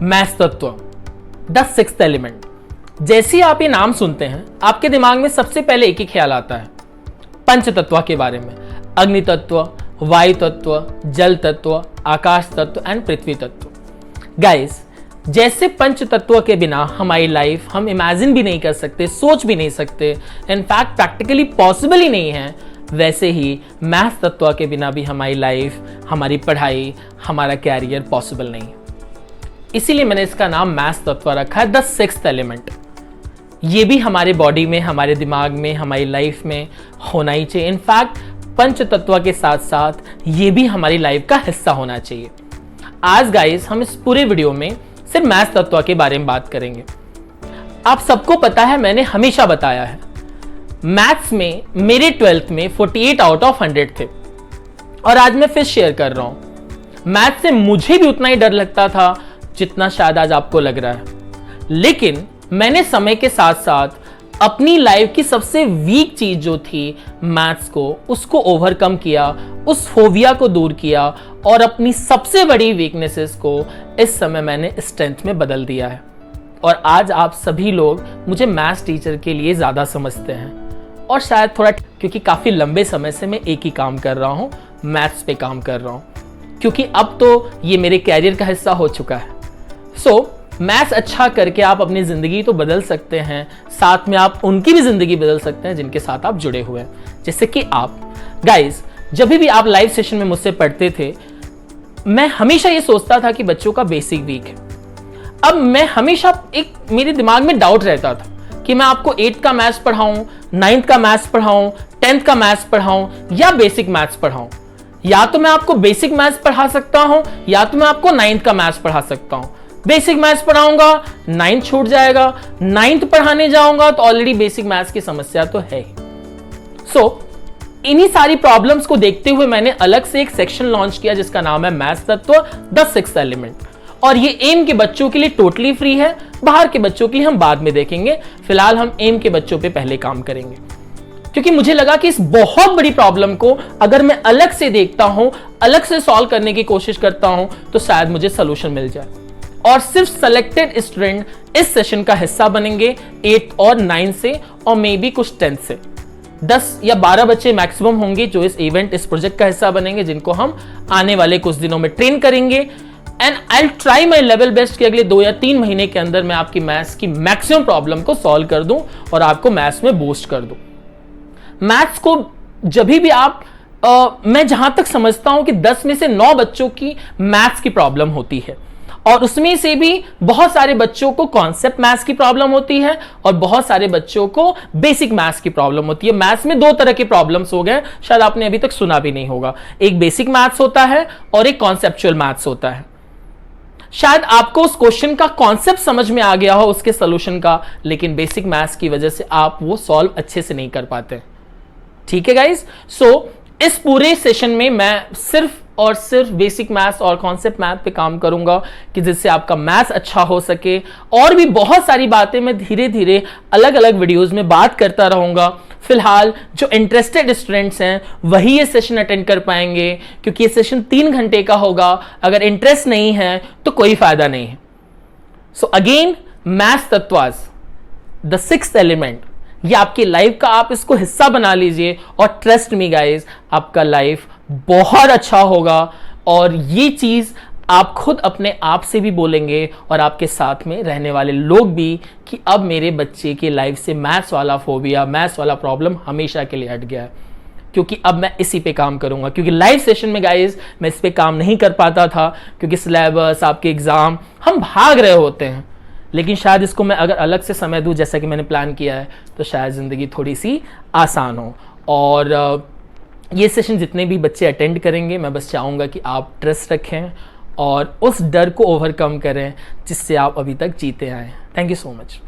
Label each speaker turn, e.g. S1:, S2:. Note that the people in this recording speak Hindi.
S1: मैथ्स तत्व, द सिक्स्थ एलिमेंट। जैसे ही आप ये नाम सुनते हैं आपके दिमाग में सबसे पहले एक ही ख्याल आता है पंच तत्व के बारे में। अग्नि तत्व, वायु तत्व, जल तत्व, आकाश तत्व एंड पृथ्वी तत्व। गाइस, जैसे पंच तत्व के बिना हमारी लाइफ हम इमेजिन भी नहीं कर सकते, सोच भी नहीं सकते, इनफैक्ट प्रैक्टिकली पॉसिबल ही नहीं है, वैसे ही मैथ्स तत्व के बिना भी हमारी लाइफ, हमारी पढ़ाई, हमारा कैरियर पॉसिबल नहीं। इसीलिए मैंने इसका नाम मैथ्स तत्व रखा है, द सिक्स्थ एलिमेंट। ये भी हमारे बॉडी में, हमारे दिमाग में, हमारी लाइफ में होना ही चाहिए। इनफैक्ट पंच तत्व के साथ साथ ये भी हमारी लाइफ का हिस्सा होना चाहिए। आज गाइस हम इस पूरे वीडियो में सिर्फ मैथ्स तत्व के बारे में बात करेंगे। आप सबको पता है, मैंने हमेशा बताया है, मैथ्स में मेरे 12th में 48 आउट ऑफ 100 थे। और आज मैं फिर शेयर कर रहा हूं, मैथ्स से मुझे भी उतना ही डर लगता था जितना शायद आज आपको लग रहा है। लेकिन मैंने समय के साथ साथ अपनी लाइफ की सबसे वीक चीज जो थी मैथ्स को, उसको ओवरकम किया, उस फोबिया को दूर किया और अपनी सबसे बड़ी वीकनेसेस को इस समय मैंने स्ट्रेंथ में बदल दिया है। और आज आप सभी लोग मुझे मैथ्स टीचर के लिए ज्यादा समझते हैं। और शायद थोड़ा, क्योंकि काफी लंबे समय से मैं एक ही काम कर रहा हूं, मैथ्स पे काम कर रहा हूं, क्योंकि अब तो ये मेरे कैरियर का हिस्सा हो चुका है। मैथ्स अच्छा करके आप अपनी जिंदगी तो बदल सकते हैं, साथ में आप उनकी भी जिंदगी बदल सकते हैं जिनके साथ आप जुड़े हुए हैं। जैसे कि आप गाइस, जब भी आप लाइव सेशन में मुझसे पढ़ते थे, मैं हमेशा ये सोचता था कि बच्चों का बेसिक वीक है। अब मैं हमेशा, एक मेरे दिमाग में डाउट रहता था कि मैं आपको 8th का मैथ्स पढ़ाऊं, 9th का मैथ्स पढ़ाऊं, 10th का मैथ्स पढ़ाऊं या बेसिक मैथ्स पढ़ाऊं। या तो मैं आपको बेसिक मैथ्स पढ़ा सकता हूं या तो मैं आपको 9th का मैथ्स पढ़ा सकता हूं। बेसिक मैथ्स पढ़ाऊंगा, 9th छूट जाएगा, 9th पढ़ाने जाऊंगा तो ऑलरेडी बेसिक मैथ्स की समस्या तो है ही। इन्हीं सारी प्रॉब्लम्स को देखते हुए मैंने अलग से एक सेक्शन लॉन्च किया जिसका नाम है मैथ्स तत्व, द सिक्स्थ एलिमेंट। और ये एम के बच्चों के लिए टोटली फ्री है, बाहर के बच्चों के लिए हम बाद में देखेंगे। फिलहाल हम एम के बच्चों पे पहले काम करेंगे, क्योंकि मुझे लगा कि इस बहुत बड़ी प्रॉब्लम को अगर मैं अलग से देखता हूं, अलग से सॉल्व करने की कोशिश करता हूं, तो शायद मुझे सोल्यूशन मिल जाए। और सिर्फ सेलेक्टेड स्टूडेंट इस सेशन का हिस्सा बनेंगे 8th और 9th से, और मे बी कुछ 10th से। 10 या 12 बच्चे मैक्सिमम होंगे जो इस इवेंट, इस प्रोजेक्ट का हिस्सा बनेंगे, जिनको हम आने वाले कुछ दिनों में ट्रेन करेंगे। And I will try my level best कि अगले 2 या 3 महीने के अंदर मैं आपकी मैथ्स की मैक्सिमम प्रॉब्लम को सॉल्व कर दूं और आपको मैथ्स में बूस्ट कर दूं। मैथ्स को जब भी आप मैं जहां तक समझता हूं कि 10 में से 9 बच्चों की मैथ्स की प्रॉब्लम होती है, और उसमें से भी बहुत सारे बच्चों को कॉन्सेप्ट मैथ्स की प्रॉब्लम होती है और बहुत सारे बच्चों को बेसिक मैथ्स की प्रॉब्लम होती है। मैथ्स में 2 तरह के प्रॉब्लम्स हो गए, शायद आपने अभी तक सुना भी नहीं होगा। एक बेसिक मैथ्स होता है और एक कॉन्सेप्चुअल मैथ्स होता है। शायद आपको उस क्वेश्चन का कॉन्सेप्ट समझ में आ गया हो, उसके सोल्यूशन का, लेकिन बेसिक मैथ्स की वजह से आप वो सॉल्व अच्छे से नहीं कर पाते। ठीक है गाइस, इस पूरे सेशन में मैं सिर्फ और सिर्फ बेसिक मैथ्स और कॉन्सेप्ट मैथ पे काम करूंगा कि जिससे आपका मैथ्स अच्छा हो सके। और भी बहुत सारी बातें मैं धीरे धीरे अलग अलग वीडियोस में बात करता रहूंगा। फिलहाल जो इंटरेस्टेड स्टूडेंट्स हैं वही ये सेशन अटेंड कर पाएंगे, क्योंकि ये सेशन 3 घंटे का होगा। अगर इंटरेस्ट नहीं है तो कोई फायदा नहीं है। अगेन, मैथ्स तत्व, द सिक्स्थ एलिमेंट, ये आपकी लाइफ का, आप इसको हिस्सा बना लीजिए और ट्रस्ट मी गाइस, आपका लाइफ बहुत अच्छा होगा। और ये चीज आप खुद अपने आप से भी बोलेंगे और आपके साथ में रहने वाले लोग भी कि अब मेरे बच्चे की लाइफ से मैथ्स वाला फोबिया, मैथ्स वाला प्रॉब्लम हमेशा के लिए हट गया है, क्योंकि अब मैं इसी पे काम करूंगा। क्योंकि लाइव सेशन में गाइस मैं इस पे काम नहीं कर पाता था, क्योंकि सिलेबस, आपके एग्जाम, हम भाग रहे होते हैं। लेकिन शायद इसको मैं अगर अलग से समय दूं, जैसा कि मैंने प्लान किया है, तो शायद ज़िंदगी थोड़ी सी आसान हो। और ये सेशन जितने भी बच्चे अटेंड करेंगे, मैं बस चाहूँगा कि आप ट्रस्ट रखें और उस डर को ओवरकम करें जिससे आप अभी तक जीते आए। Thank you so much.